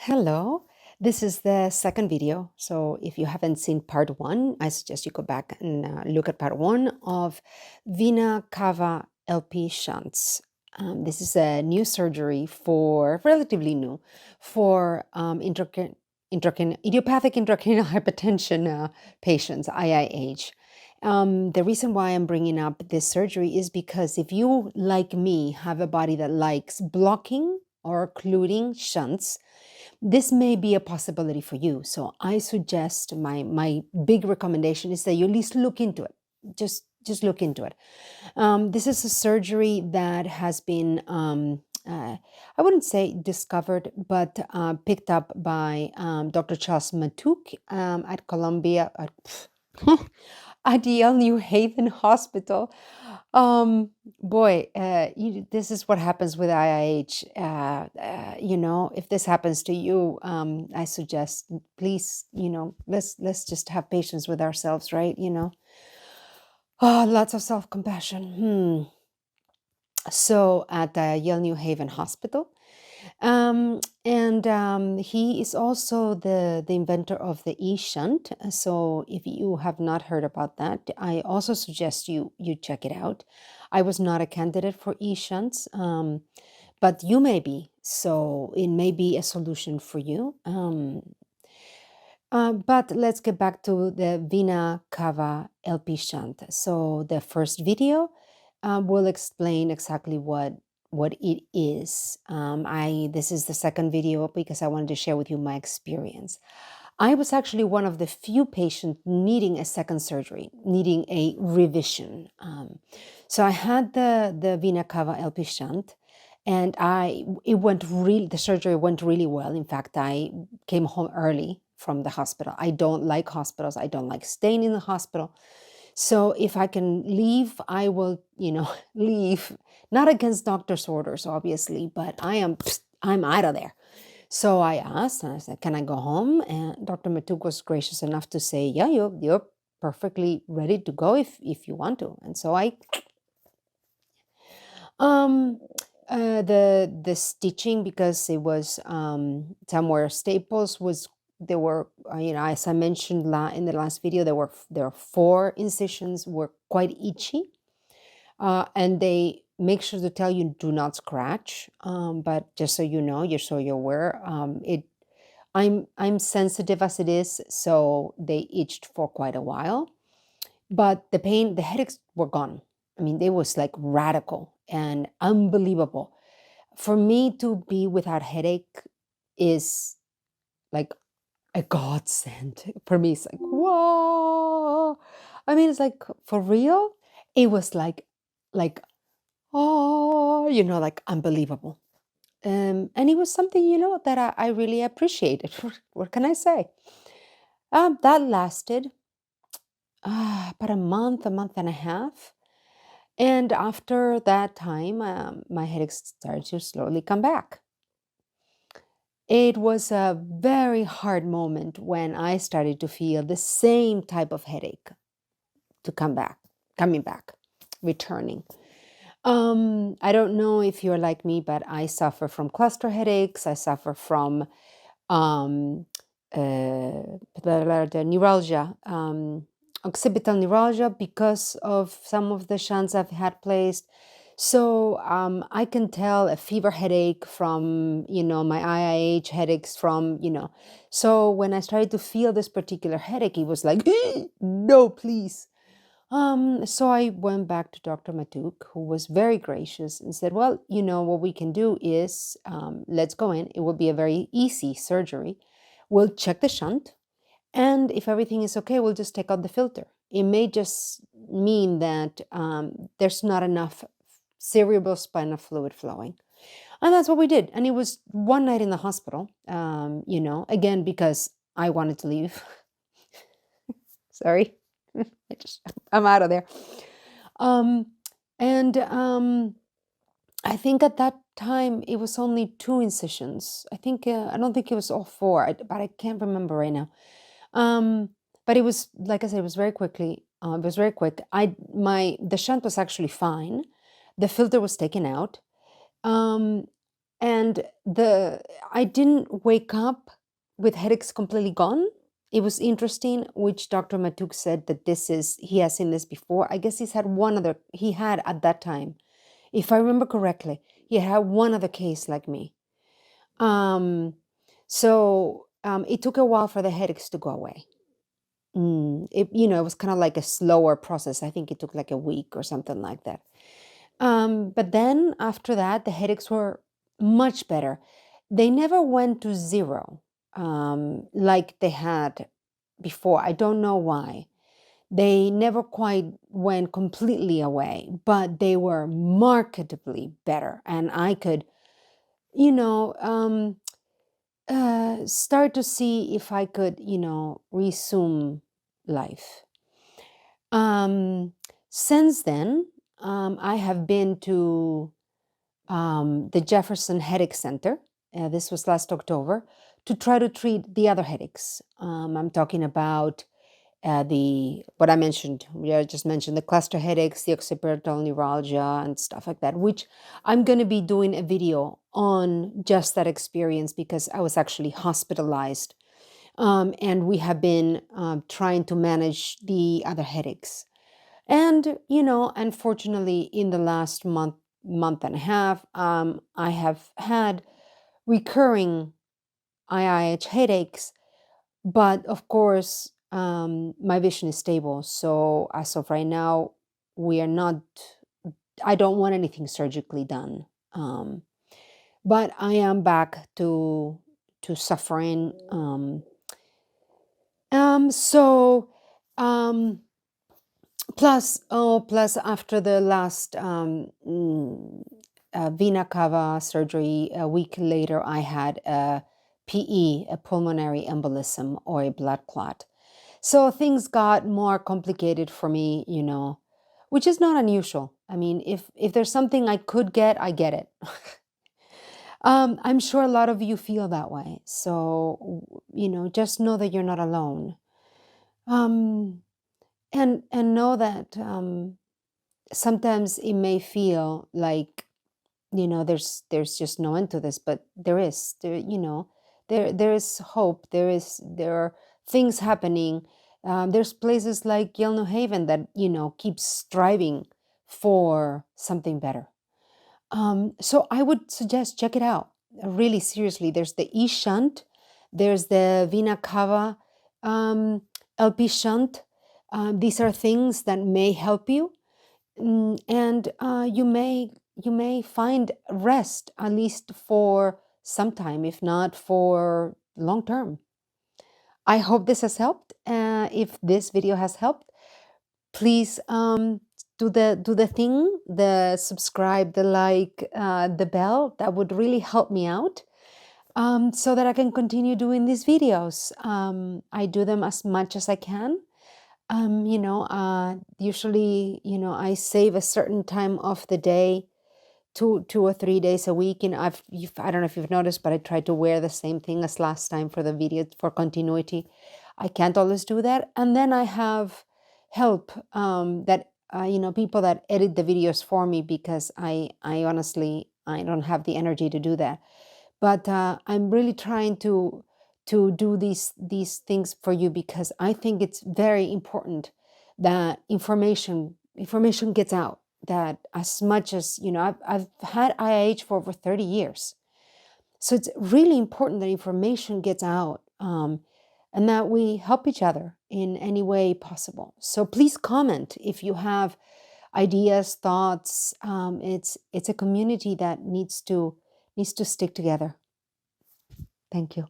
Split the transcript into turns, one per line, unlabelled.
Hello, this is the second video. So if you haven't seen part one, I suggest you go back and look at part one of Vena Cava LP shunts. This is a new surgery for, relatively new, for idiopathic intracranial hypertension patients, IIH. The reason why I'm bringing up this surgery is because if you, like me, have a body that likes blocking or occluding shunts, this may be a possibility for you. So I suggest my big recommendation is that you at least look into it. Just look into it. This is a surgery that has been I wouldn't say discovered, but picked up by Dr. Charles Matuk at Columbia at Yale New Haven Hospital. Boy, this is what happens with IIH. If this happens to you, I suggest please, let's just have patience with ourselves, right? Lots of self-compassion. So at Yale New Haven Hospital, and he is also the inventor of the e-shunt. So if you have not heard about that, I also suggest you check it out. I was not a candidate for e-shunts, but you may be. So it may be a solution for you. But let's get back to the Vena Cava LP shunt. So the first video will explain exactly what it is. This is the second video because I wanted to share with you my experience. I was actually one of the few patients needing a second surgery, needing a revision. So I had the Vena Cava LP shunt, and the surgery went really well. In fact, I came home early from the hospital. I don't like hospitals. I don't like staying in the hospital. So if I can leave, I will, leave. Not against doctor's orders, obviously, but I'm out of there. So I asked, and I said, "Can I go home?" And Dr. Matuk was gracious enough to say, "Yeah, you're perfectly ready to go if you want to." And so um, the stitching, because it was somewhere staples was there were as I mentioned in the last video, there were 4 incisions, were quite itchy, and they make sure to tell you do not scratch. But just so you know, so you're aware, I'm sensitive as it is, so they itched for quite a while. But the headaches were gone. I mean, they was like radical and unbelievable. For me to be without headache is like a godsend. For me, it's like, whoa. I mean, it's like for real. It was like, oh, like unbelievable. And it was something, that I really appreciated. What can I say? That lasted about a month and a half. And after that time, my headaches started to slowly come back. It was a very hard moment when I started to feel the same type of headache coming back, returning. I don't know if you're like me, but I suffer from cluster headaches. I suffer from the neuralgia, occipital neuralgia, because of some of the shunts I've had placed. So I can tell a fever headache from, my IIH headaches from, So when I started to feel this particular headache, it was like, no, please. So I went back to Dr. Matuk, who was very gracious and said, well, what we can do is, let's go in. It will be a very easy surgery. We'll check the shunt. And if everything is okay, we'll just take out the filter. It may just mean that there's not enough cerebrospinal fluid flowing. And that's what we did. And it was one night in the hospital, again, because I wanted to leave. Sorry. I'm out of there. And I think at that time it was only 2 incisions. I don't think it was all 4, but I can't remember right now. But it was, like I said, it was very quickly. It was very quick. The shunt was actually fine. The filter was taken out. And I didn't wake up with headaches completely gone. It was interesting, which Dr. Matuk said that he has seen this before. I guess he had at that time, if I remember correctly, he had one other case like me. It took a while for the headaches to go away. It was kind of like a slower process. I think it took like a week or something like that. But then after that, the headaches were much better. They never went to zero, like they had before. I don't know why. They never quite went completely away, but they were markedly better. And I could, start to see if I could, resume life. Since then, I have been to the Jefferson Headache Center. This was last October to try to treat the other headaches. I'm talking about what I mentioned. I just mentioned the cluster headaches, the occipital neuralgia, and stuff like that. Which I'm going to be doing a video on just that experience because I was actually hospitalized, and we have been trying to manage the other headaches. And, unfortunately, in the last month and a half, I have had recurring IIH headaches, but of course, my vision is stable. So as of right now, we are not, I don't want anything surgically done. But I am back to suffering. So, plus after the last Vena Cava surgery, a week later, I had a PE, a pulmonary embolism or a blood clot. So things got more complicated for me, which is not unusual. I mean, if there's something I could get, I get it. I'm sure a lot of you feel that way. So, just know that you're not alone. Um, and know that sometimes it may feel like there's just no end to this, but there is. There is hope. There are things happening. There's places like Yale New Haven that keep striving for something better. So I would suggest check it out really seriously. There's the e-shunt, there's the Vena Cava LP shunt. These are things that may help you, and you may find rest at least for some time, if not for long term. I hope this has helped. If this video has helped, please do the thing, the subscribe, the like, the bell. That would really help me out, so that I can continue doing these videos. I do them as much as I can. Usually, I save a certain time of the day, 2 or 3 days a week. And I don't know if you've noticed, but I try to wear the same thing as last time for the video for continuity. I can't always do that. And then I have help, that, people that edit the videos for me, because I honestly, I don't have the energy to do that. But I'm really trying to do these things for you, because I think it's very important that information gets out. That as much as I've had IIH for over 30 years, so it's really important that information gets out, and that we help each other in any way possible. So please comment if you have ideas, thoughts. It's a community that needs to stick together. Thank you.